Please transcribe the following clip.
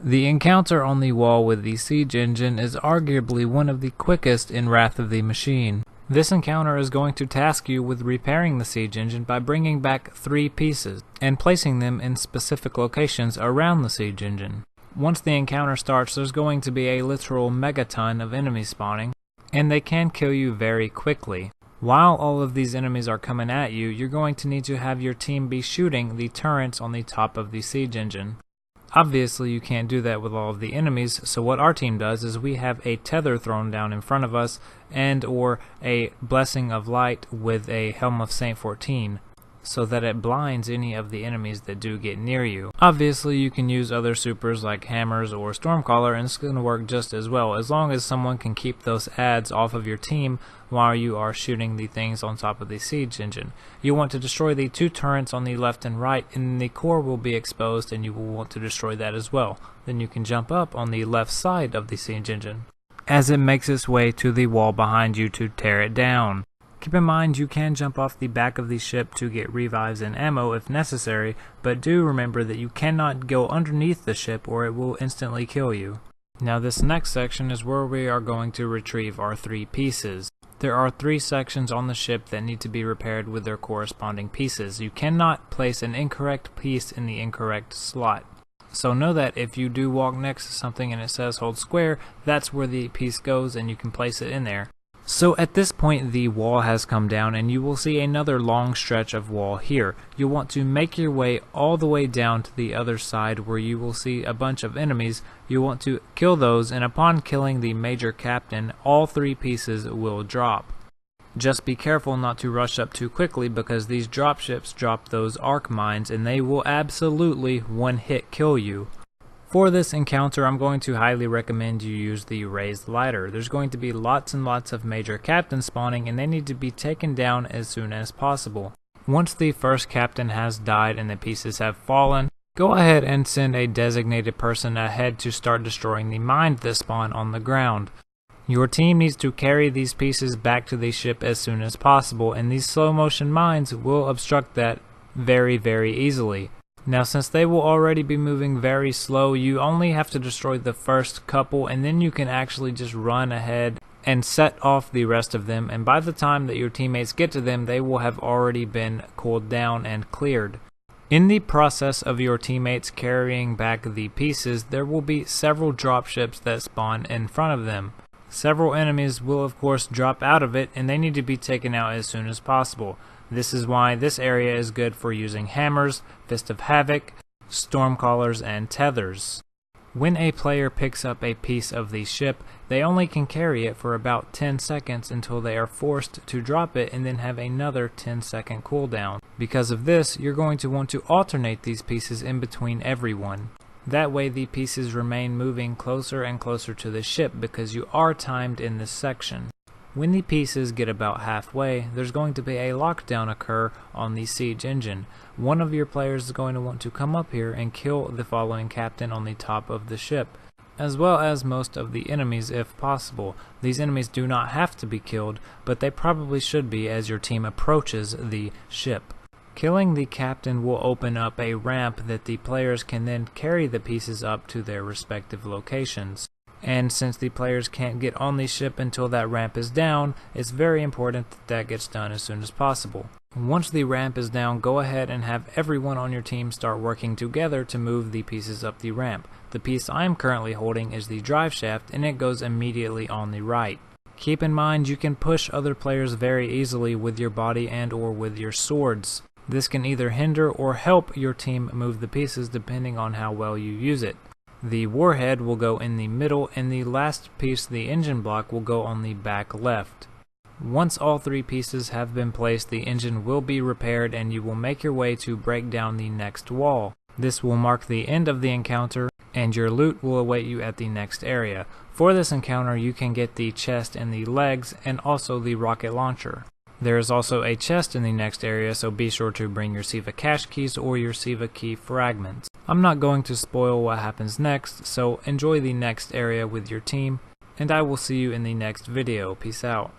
The encounter on the wall with the siege engine is arguably one of the quickest in Wrath of the Machine. This encounter is going to task you with repairing the siege engine by bringing back 3 pieces and placing them in specific locations around the siege engine. Once the encounter starts, there's going to be a literal megaton of enemies spawning, and they can kill you very quickly. While all of these enemies are coming at you, you're going to need to have your team be shooting the turrets on the top of the siege engine. Obviously you can't do that with all of the enemies, so what our team does is we have a tether thrown down in front of us and or a blessing of light with a helm of Saint 14, so that it blinds any of the enemies that do get near you. Obviously you can use other supers like hammers or stormcaller, and it's going to work just as well, as long as someone can keep those adds off of your team while you are shooting the things on top of the siege engine. You want to destroy the 2 turrets on the left and right, and the core will be exposed, and you will want to destroy that as well. Then you can jump up on the left side of the siege engine as it makes its way to the wall behind you to tear it down. Keep in mind you can jump off the back of the ship to get revives and ammo if necessary, but do remember that you cannot go underneath the ship or it will instantly kill you. Now this next section is where we are going to retrieve our 3 pieces. There are 3 sections on the ship that need to be repaired with their corresponding pieces. You cannot place an incorrect piece in the incorrect slot. So know that if you do walk next to something and it says hold square, that's where the piece goes and you can place it in there. So at this point the wall has come down and you will see another long stretch of wall here. You'll want to make your way all the way down to the other side where you will see a bunch of enemies. You want to kill those, and upon killing the major captain, all 3 pieces will drop. Just be careful not to rush up too quickly, because these dropships drop those arc mines and they will absolutely one-hit kill you. For this encounter, I'm going to highly recommend you use the raised ladder. There's going to be lots and lots of major captains spawning, and they need to be taken down as soon as possible. Once the first captain has died and the pieces have fallen, go ahead and send a designated person ahead to start destroying the mines that spawn on the ground. Your team needs to carry these pieces back to the ship as soon as possible, and these slow motion mines will obstruct that very easily. Now since they will already be moving very slow, you only have to destroy the first couple, and then you can actually just run ahead and set off the rest of them, and by the time that your teammates get to them, they will have already been cooled down and cleared. In the process of your teammates carrying back the pieces, there will be several dropships that spawn in front of them. Several enemies will of course drop out of it, and they need to be taken out as soon as possible. This is why this area is good for using hammers, Fist of Havoc, Stormcallers, and tethers. When a player picks up a piece of the ship, they only can carry it for about 10 seconds until they are forced to drop it and then have another 10-second cooldown. Because of this, you're going to want to alternate these pieces in between everyone. That way the pieces remain moving closer and closer to the ship, because you are timed in this section. When the pieces get about halfway, there's going to be a lockdown occur on the siege engine. One of your players is going to want to come up here and kill the following captain on the top of the ship, as well as most of the enemies if possible. These enemies do not have to be killed, but they probably should be as your team approaches the ship. Killing the captain will open up a ramp that the players can then carry the pieces up to their respective locations. And since the players can't get on the ship until that ramp is down, it's very important that that gets done as soon as possible. Once the ramp is down, go ahead and have everyone on your team start working together to move the pieces up the ramp. The piece I'm currently holding is the drive shaft, and it goes immediately on the right. Keep in mind you can push other players very easily with your body and or with your swords. This can either hinder or help your team move the pieces depending on how well you use it. The warhead will go in the middle, and the last piece, the engine block, will go on the back left. Once all 3 pieces have been placed, the engine will be repaired and you will make your way to break down the next wall. This will mark the end of the encounter, and your loot will await you at the next area. For this encounter you can get the chest and the legs, and also the rocket launcher. There is also a chest in the next area, so be sure to bring your Siva cache keys or your Siva key fragments. I'm not going to spoil what happens next, so enjoy the next area with your team, and I will see you in the next video. Peace out.